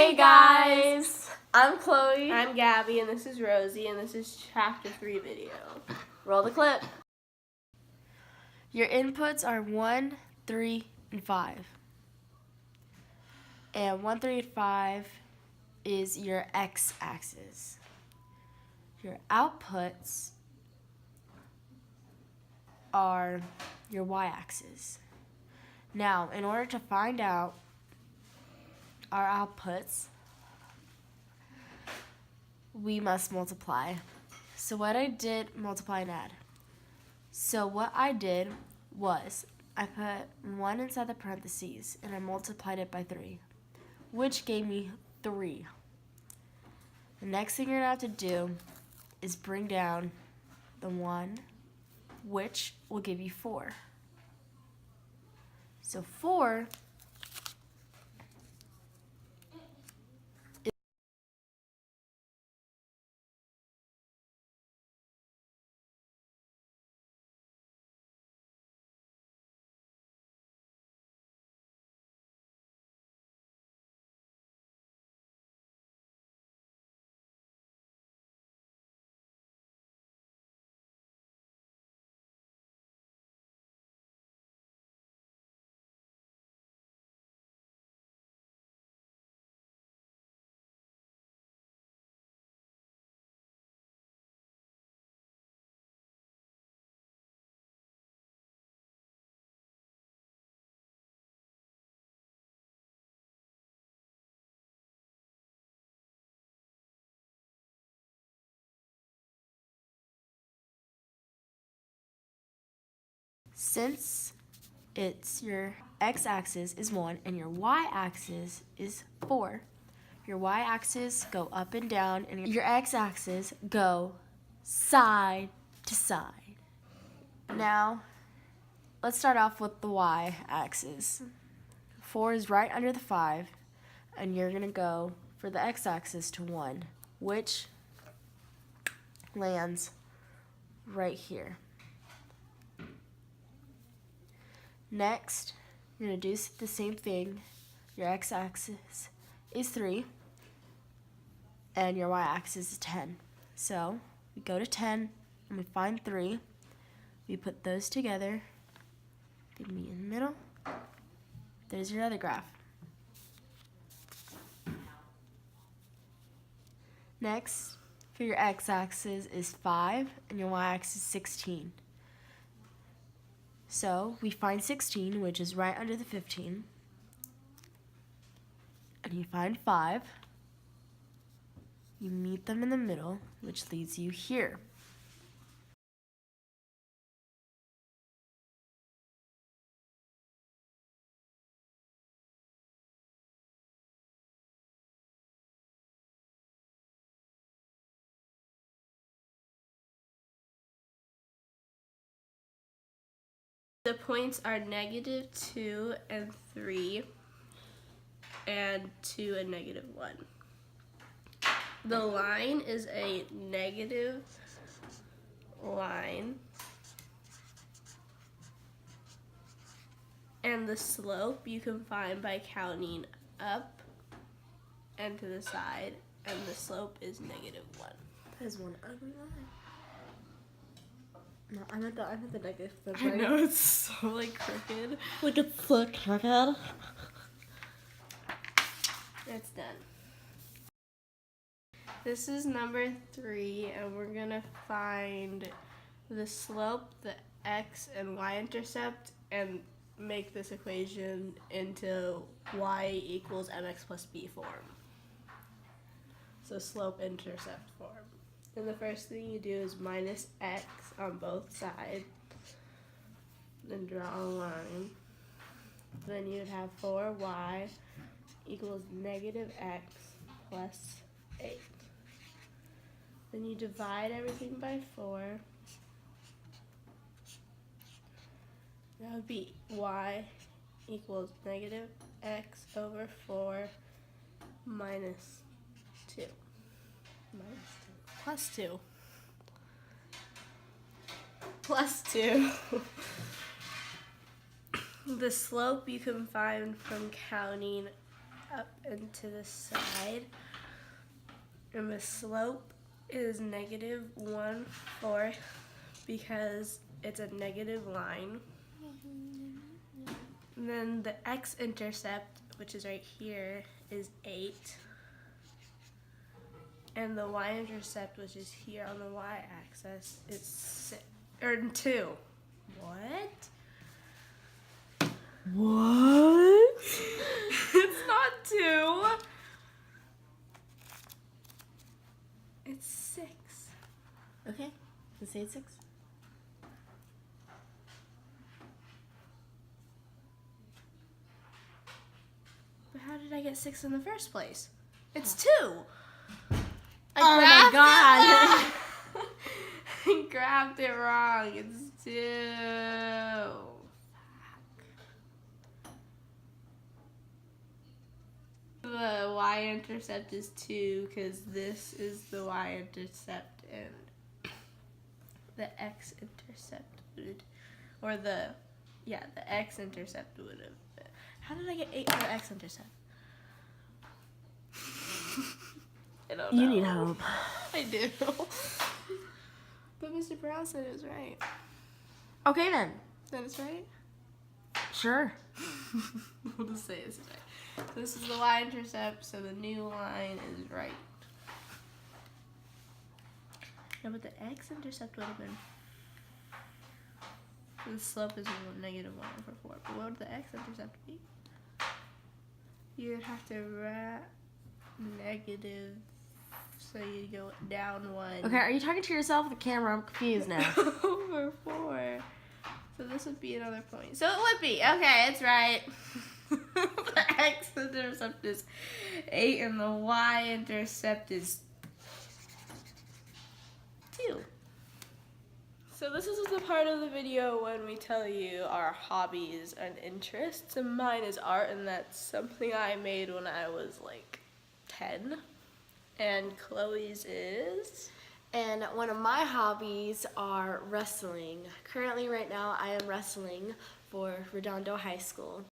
Hey guys! I'm Chloe. I'm Gabby, and this is Rosie, and this is Chapter 3 video. Roll the clip. Your inputs are 1, 3, and 5. And 1, 3, and 5 is your x-axis. Your outputs are your y-axis. Now, in order to find out our outputs, we must multiply. So what I did, multiply and add. So what I did was I put 1 inside the parentheses and I multiplied it by 3, which gave me 3. The next thing you're going to have to do is bring down the 1, which will give you 4. So 4 Since it's your x-axis is 1 and your y-axis is 4, your y-axis go up and down and your x-axis go side to side. Now, let's start off with the y-axis. 4 is right under the 5, and you're going to go for the x-axis to 1, which lands right here. Next, you're going to do the same thing. Your x-axis is 3, and your y-axis is 10. So, we go to 10, and we find 3. We put those together. Give me in the middle. There's your other graph. Next, for your x-axis is 5, and your y-axis is 16. So we find 16, which is right under the 15. And you find 5. You meet them in the middle, which leads you here. The points are -2 and 3, and 2 and -1. The line is a negative line, and the slope you can find by counting up and to the side, and the slope is -1. That is one ugly line. No, I meant the negative. I know, it's so like crooked. Like it's so crooked. It's done. This is number 3, and we're gonna find the slope, the x and y intercept, and make this equation into y equals mx plus b form. So slope intercept form. And the first thing you do is minus x on both sides, then draw a line. Then you'd have 4y equals -x plus 8. Then you divide everything by 4. That would be y equals -x over 4 minus 2. Plus 2. Plus 2. The slope you can find from counting up and to the side. And the slope is -1/4 because it's a negative line. And then the x-intercept, which is right here, is 8. And the y-intercept, which is here on the y-axis, is 2. What? What? It's not 2. It's 6. Okay, let's say it's 6. But how did I get 6 in the first place? It's 2. Oh my God. I grabbed it wrong. It's 2. The y-intercept is 2 because this is the y-intercept and the x-intercept would, or the x-intercept would have been. How did I get 8 for the x-intercept? I don't know. You need help. I do. But Mr. Brown said it was right. Okay then. That is right? Sure. We'll just say it's right. So this is the y-intercept, so the new line is right. No, but the x-intercept would have been... The slope is -1/4. But what would the x-intercept be? You would have to wrap negative, so you go down 1. Okay, are you talking to yourself or the camera? I'm confused now. Over 4. So this would be another point. So it would be. Okay, it's right. The x-intercept is 8 and the y-intercept is 2. So this is the part of the video when we tell you our hobbies and interests. And mine is art, and that's something I made when I was like 10. And Chloe's is... And one of my hobbies are wrestling. Currently, right now, I am wrestling for Redondo High School.